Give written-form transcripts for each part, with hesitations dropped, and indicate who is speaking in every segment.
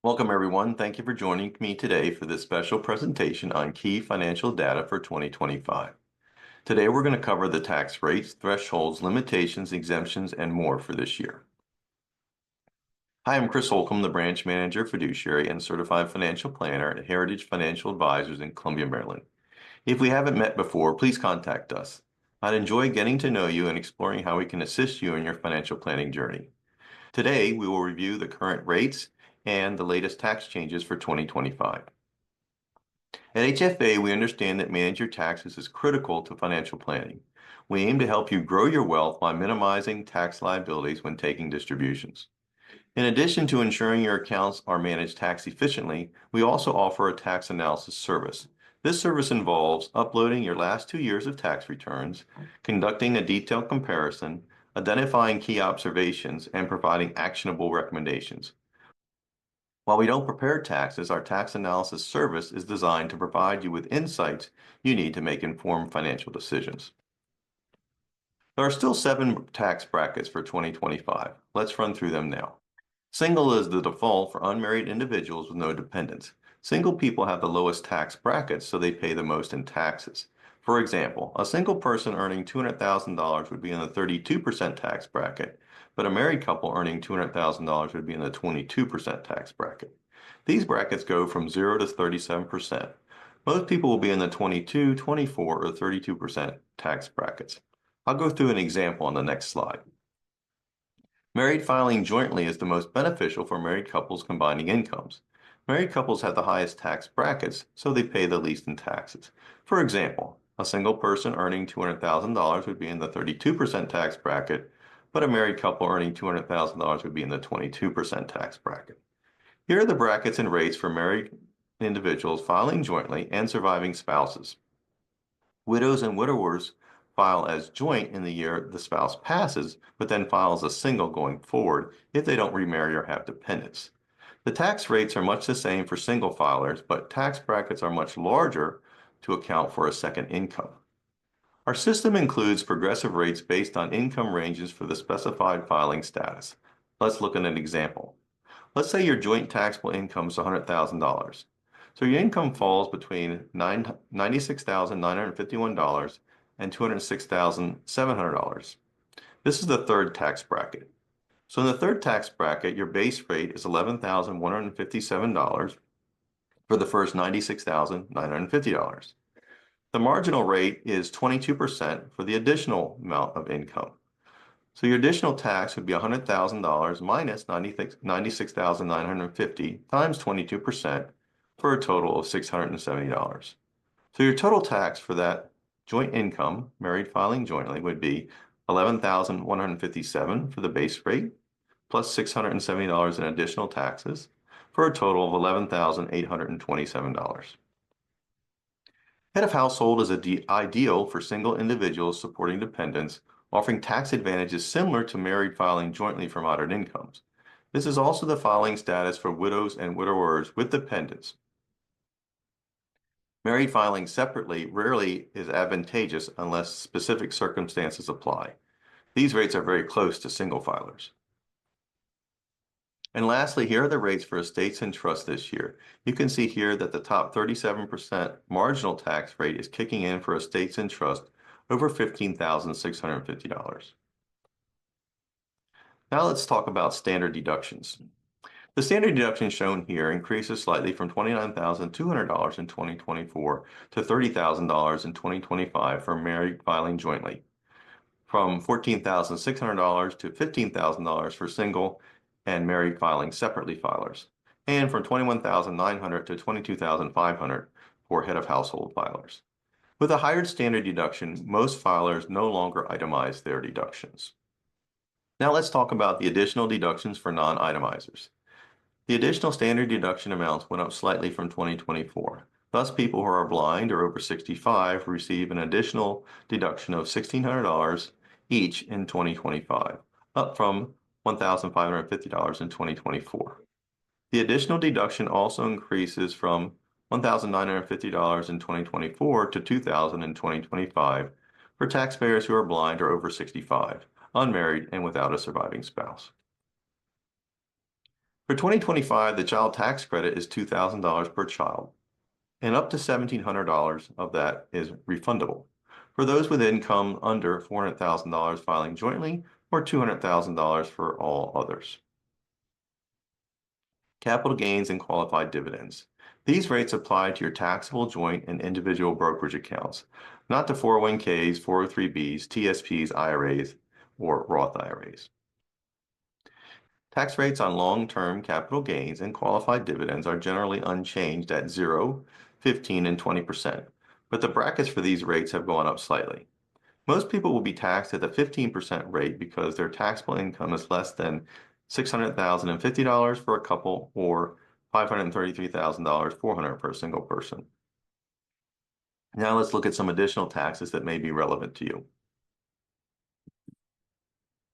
Speaker 1: Welcome, everyone. Thank you for joining me today for this special presentation on key financial data for 2025. Today, we're going to cover the tax rates, thresholds, limitations, exemptions, and more for this year. Hi, I'm Chris Holcomb, the branch manager, fiduciary, and certified financial planner at Heritage Financial Advisors in Columbia, Maryland. If we haven't met before, please contact us. I'd enjoy getting to know you and exploring how we can assist you in your financial planning journey. Today, we will review the current rates and the latest tax changes for 2025. At HFA, we understand that managing your taxes is critical to financial planning. We aim to help you grow your wealth while minimizing tax liabilities when taking distributions. In addition to ensuring your accounts are managed tax efficiently, we also offer a tax analysis service. This service involves uploading your last 2 years of tax returns, conducting a detailed comparison, identifying key observations, and providing actionable recommendations. While we don't prepare taxes, our tax analysis service is designed to provide you with insights you need to make informed financial decisions. There are still 7 tax brackets for 2025. Let's run through them now. Single is the default for unmarried individuals with no dependents. Single people have the lowest tax brackets, so they pay the most in taxes. For example, a single person earning $200,000 would be in the 32% tax bracket, but a married couple earning $200,000 would be in the 22% tax bracket. These brackets go from 0 to 37%. Most people will be in the 22, 24, or 32% tax brackets. I'll go through an example on the next slide. Married filing jointly is the most beneficial for married couples combining incomes. Married couples have the highest tax brackets, so they pay the least in taxes. For example, a single person earning $200,000 would be in the 32% tax bracket, but a married couple earning $200,000 would be in the 22% tax bracket. Here are the brackets and rates for married individuals filing jointly and surviving spouses. Widows and widowers file as joint in the year the spouse passes, but then file as a single going forward if they don't remarry or have dependents. The tax rates are much the same for single filers, but tax brackets are much larger to account for a second income. Our system includes progressive rates based on income ranges for the specified filing status. Let's look at an example. Let's say your joint taxable income is $100,000. So your income falls between $96,951 and $206,700. This is the third tax bracket. So in the third tax bracket, your base rate is $11,157 for the first $96,950. The marginal rate is 22% for the additional amount of income. So your additional tax would be $100,000 minus $96,950 times 22% for a total of $670. So your total tax for that joint income, married filing jointly, would be $11,157 for the base rate, plus $670 in additional taxes, for a total of $11,827. Head of household is ideal for single individuals supporting dependents, offering tax advantages similar to married filing jointly for moderate incomes. This is also the filing status for widows and widowers with dependents. Married filing separately rarely is advantageous unless specific circumstances apply. These rates are very close to single filers. And lastly, here are the rates for estates and trusts this year. You can see here that the top 37% marginal tax rate is kicking in for estates and trusts over $15,650. Now let's talk about standard deductions. The standard deduction shown here increases slightly from $29,200 in 2024 to $30,000 in 2025 for married filing jointly, from $14,600 to $15,000 for single and married filing separately filers, and from $21,900 to $22,500 for head of household filers. With a higher standard deduction, most filers no longer itemize their deductions. Now let's talk about the additional deductions for non-itemizers. The additional standard deduction amounts went up slightly from 2024. Thus, people who are blind or over 65 receive an additional deduction of $1,600 each in 2025, up from $1,550 in 2024. The additional deduction also increases from $1,950 in 2024 to $2,000 in 2025 for taxpayers who are blind or over 65, unmarried, and without a surviving spouse. For 2025, the child tax credit is $2,000 per child, and up to $1,700 of that is refundable for those with income under $400,000 filing jointly, or $200,000 for all others. Capital gains and qualified dividends. These rates apply to your taxable joint and individual brokerage accounts, not to 401ks, 403bs, TSPs, IRAs, or Roth IRAs. Tax rates on long-term capital gains and qualified dividends are generally unchanged at 0, 15, and 20%, but the brackets for these rates have gone up slightly. Most people will be taxed at the 15% rate because their taxable income is less than $600,050 for a couple or $533,400 for a single person. Now let's look at some additional taxes that may be relevant to you.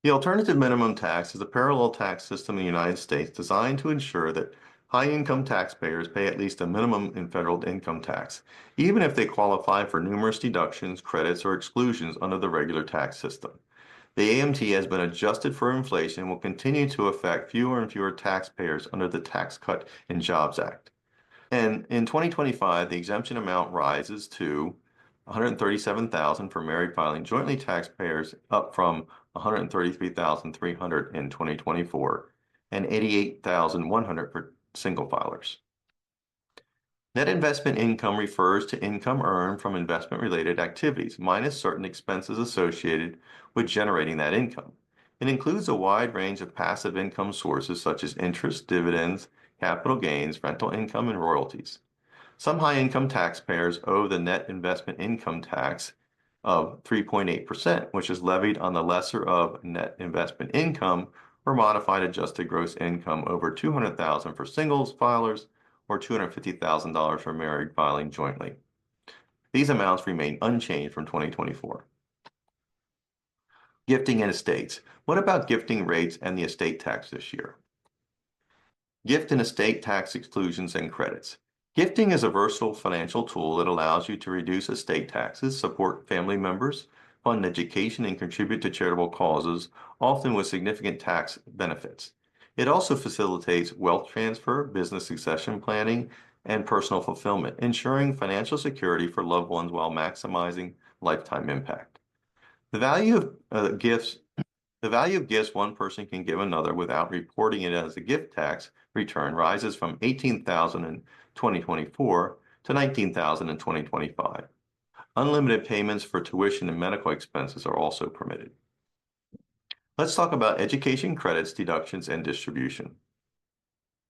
Speaker 1: The alternative minimum tax is a parallel tax system in the United States designed to ensure that high-income taxpayers pay at least a minimum in federal income tax, even if they qualify for numerous deductions, credits, or exclusions under the regular tax system. The AMT has been adjusted for inflation and will continue to affect fewer and fewer taxpayers under the Tax Cut and Jobs Act. And in 2025, the exemption amount rises to $137,000 for married filing jointly taxpayers, up from $133,300 in 2024 and $88,100 for single filers. Net investment income refers to income earned from investment-related activities, minus certain expenses associated with generating that income. It includes a wide range of passive income sources such as interest, dividends, capital gains, rental income, and royalties. Some high-income taxpayers owe the net investment income tax of 3.8%, which is levied on the lesser of net investment income or modified adjusted gross income over $200,000 for singles filers or $250,000 for married filing jointly. These amounts remain unchanged from 2024. Gifting and estates. What about gifting rates and the estate tax this year? Gift and estate tax exclusions and credits. Gifting is a versatile financial tool that allows you to reduce estate taxes, support family members, fund education, and contribute to charitable causes, often with significant tax benefits. It also facilitates wealth transfer, business succession planning, and personal fulfillment, ensuring financial security for loved ones while maximizing lifetime impact. The value of gifts one person can give another without reporting it as a gift tax return rises from $18,000 in 2024 to $19,000 in 2025. Unlimited payments for tuition and medical expenses are also permitted. Let's talk about education credits, deductions, and distribution.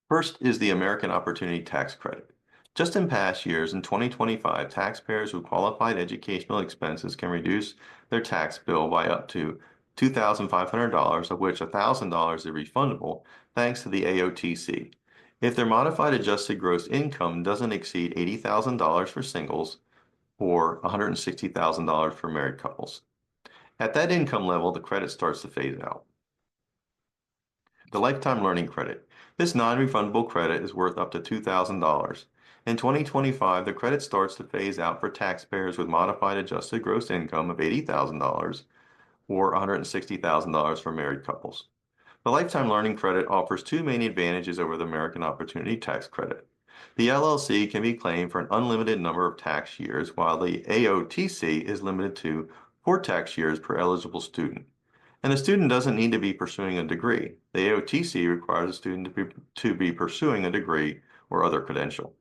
Speaker 1: First is the American Opportunity Tax Credit. Just in past years, in 2025, taxpayers who qualified educational expenses can reduce their tax bill by up to $2,500, of which $1,000 is refundable thanks to the AOTC. If their modified adjusted gross income doesn't exceed $80,000 for singles or $160,000 for married couples. At that income level, the credit starts to phase out. The Lifetime Learning Credit. This non-refundable credit is worth up to $2,000. In 2025, the credit starts to phase out for taxpayers with modified adjusted gross income of $80,000 or $160,000 for married couples. The Lifetime Learning Credit offers two main advantages over the American Opportunity Tax Credit. The LLC can be claimed for an unlimited number of tax years, while the AOTC is limited to 4 tax years per eligible student. And the student doesn't need to be pursuing a degree. The AOTC requires a student to be pursuing a degree or other credential.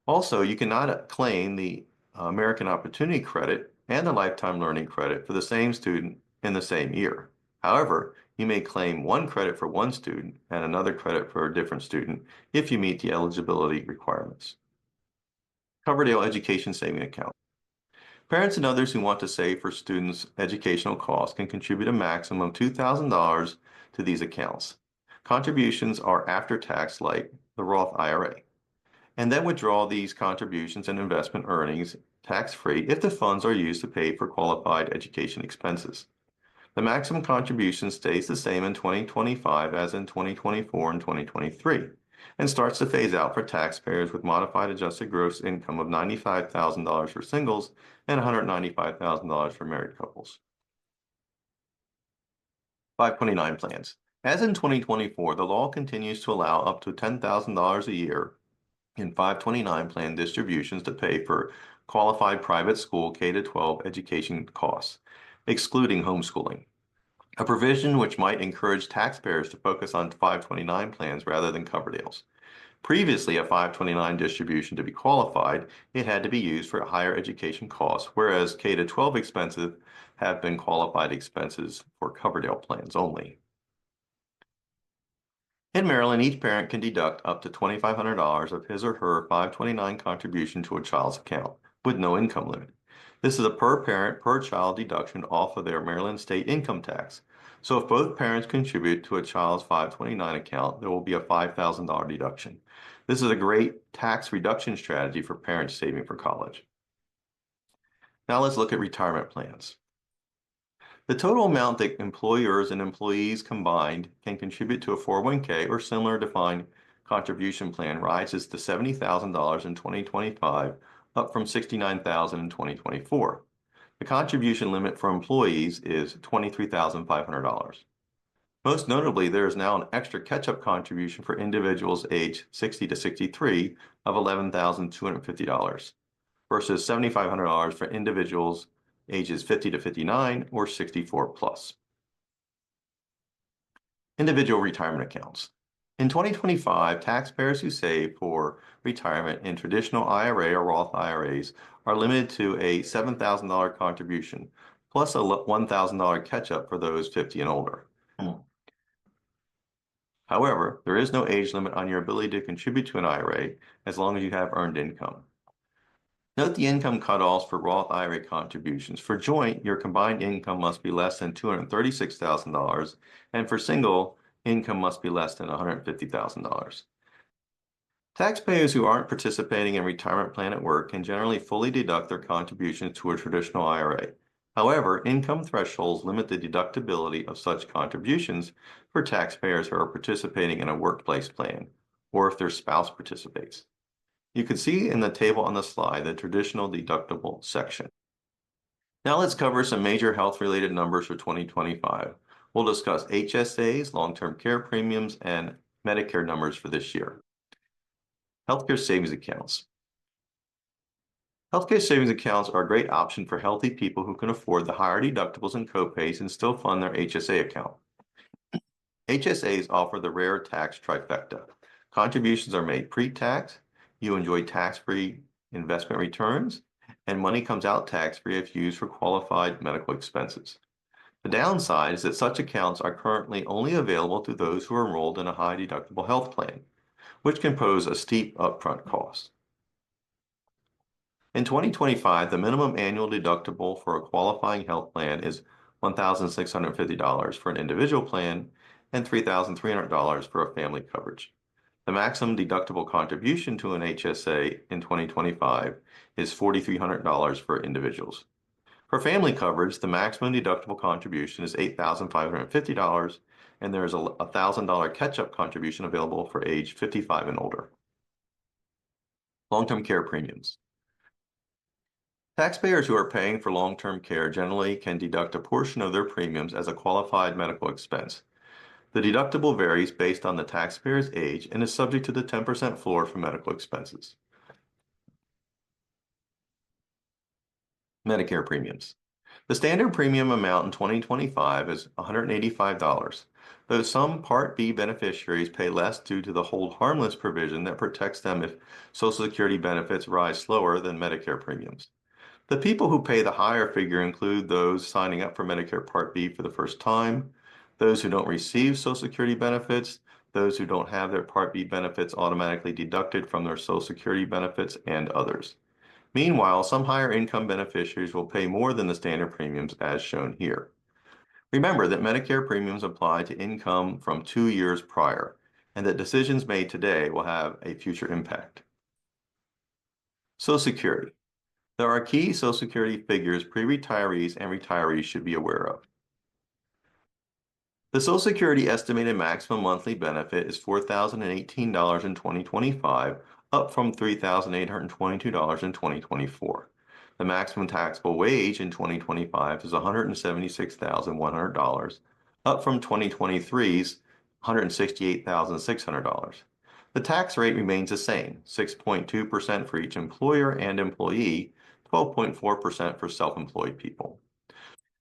Speaker 1: Also, you cannot claim the American Opportunity Credit and the Lifetime Learning Credit for the same student in the same year. However, you may claim one credit for one student and another credit for a different student if you meet the eligibility requirements. Coverdell Education Saving Account. Parents and others who want to save for students' educational costs can contribute a maximum of $2,000 to these accounts. Contributions are after tax like the Roth IRA, and then withdraw these contributions and investment earnings tax-free if the funds are used to pay for qualified education expenses. The maximum contribution stays the same in 2025 as in 2024 and 2023, and starts to phase out for taxpayers with modified adjusted gross income of $95,000 for singles and $195,000 for married couples. 529 plans. As in 2024, the law continues to allow up to $10,000 a year in 529 plan distributions to pay for qualified private school K-12 education costs, excluding homeschooling, a provision which might encourage taxpayers to focus on 529 plans rather than Coverdale's. Previously, a 529 distribution to be qualified, it had to be used for higher education costs, whereas K-12 expenses have been qualified expenses for Coverdale plans only. In Maryland, each parent can deduct up to $2,500 of his or her 529 contribution to a child's account, with no income limit. This is a per parent, per child deduction off of their Maryland state income tax. So if both parents contribute to a child's 529 account, there will be a $5,000 deduction. This is a great tax reduction strategy for parents saving for college. Now let's look at retirement plans. The total amount that employers and employees combined can contribute to a 401k or similar defined contribution plan rises to $70,000 in 2025, up from $69,000 in 2024. The contribution limit for employees is $23,500. Most notably, there is now an extra catch-up contribution for individuals aged 60 to 63 of $11,250 versus $7,500 for individuals ages 50 to 59 or 64 plus. Individual retirement accounts. In 2025, taxpayers who save for retirement in traditional IRA or Roth IRAs are limited to a $7,000 contribution, plus a $1,000 catch-up for those 50 and older. However, there is no age limit on your ability to contribute to an IRA as long as you have earned income. Note the income cutoffs for Roth IRA contributions. For joint, your combined income must be less than $236,000, and for single, income must be less than $150,000. Taxpayers who aren't participating in retirement plan at work can generally fully deduct their contributions to a traditional IRA. However, income thresholds limit the deductibility of such contributions for taxpayers who are participating in a workplace plan, or if their spouse participates. You can see in the table on the slide the traditional deductible section. Now let's cover some major health-related numbers for 2025. We'll discuss HSAs, long-term care premiums, and Medicare numbers for this year. Healthcare savings accounts. Healthcare savings accounts are a great option for healthy people who can afford the higher deductibles and copays and still fund their HSA account. HSAs offer the rare tax trifecta. Contributions are made pre-tax, you enjoy tax-free investment returns, and money comes out tax-free if used for qualified medical expenses. The downside is that such accounts are currently only available to those who are enrolled in a high deductible health plan, which can pose a steep upfront cost. In 2025, the minimum annual deductible for a qualifying health plan is $1,650 for an individual plan and $3,300 for a family coverage. The maximum deductible contribution to an HSA in 2025 is $4,300 for individuals. For family coverage, the maximum deductible contribution is $8,550, and there is a $1,000 catch-up contribution available for age 55 and older. Long-term care premiums. Taxpayers who are paying for long-term care generally can deduct a portion of their premiums as a qualified medical expense. The deductible varies based on the taxpayer's age and is subject to the 10% floor for medical expenses. Medicare premiums. The standard premium amount in 2025 is $185, though some Part B beneficiaries pay less due to the hold harmless provision that protects them if Social Security benefits rise slower than Medicare premiums. The people who pay the higher figure include those signing up for Medicare Part B for the first time, those who don't receive Social Security benefits, those who don't have their Part B benefits automatically deducted from their Social Security benefits, and others. Meanwhile, some higher income beneficiaries will pay more than the standard premiums as shown here. Remember that Medicare premiums apply to income from 2 years prior, and that decisions made today will have a future impact. Social Security. There are key Social Security figures pre-retirees and retirees should be aware of. The Social Security estimated maximum monthly benefit is $4,018 in 2025, up from $3,822 in 2024. The maximum taxable wage in 2025 is $176,100, up from 2023's $168,600. The tax rate remains the same, 6.2% for each employer and employee, 12.4% for self-employed people.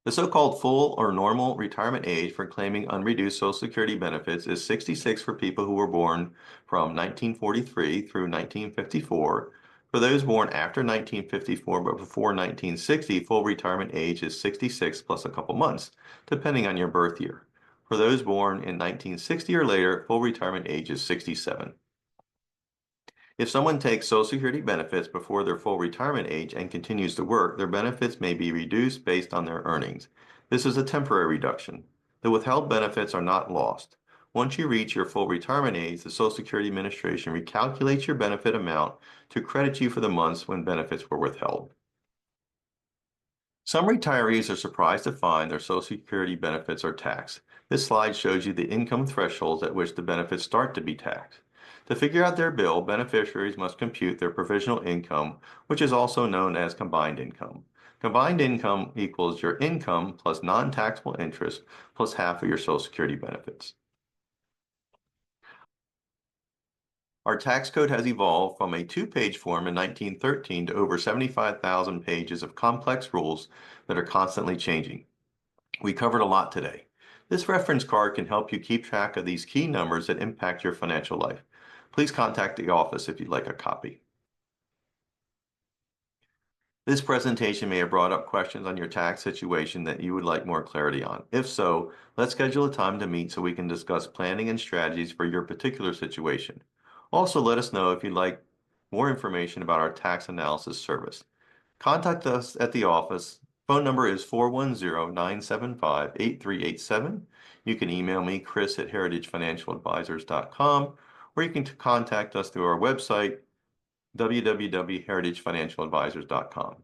Speaker 1: The so-called full or normal retirement age for claiming unreduced Social Security benefits is 66 for people who were born from 1943 through 1954. For those born after 1954 but before 1960, full retirement age is 66 plus a couple months, depending on your birth year. For those born in 1960 or later, full retirement age is 67. If someone takes Social Security benefits before their full retirement age and continues to work, their benefits may be reduced based on their earnings. This is a temporary reduction. The withheld benefits are not lost. Once you reach your full retirement age, the Social Security Administration recalculates your benefit amount to credit you for the months when benefits were withheld. Some retirees are surprised to find their Social Security benefits are taxed. This slide shows you the income thresholds at which the benefits start to be taxed. To figure out their bill, beneficiaries must compute their provisional income, which is also known as combined income. Combined income equals your income plus non-taxable interest plus half of your Social Security benefits. Our tax code has evolved from a two-page form in 1913 to over 75,000 pages of complex rules that are constantly changing. We covered a lot today. This reference card can help you keep track of these key numbers that impact your financial life. Please contact the office if you'd like a copy. This presentation may have brought up questions on your tax situation that you would like more clarity on. If so, let's schedule a time to meet so we can discuss planning and strategies for your particular situation. Also, let us know if you'd like more information about our tax analysis service. Contact us at the office. Phone number is 410-975-8387. You can email me, chris@heritagefinancialadvisors.com, or you can contact us through our website, www.heritagefinancialadvisors.com.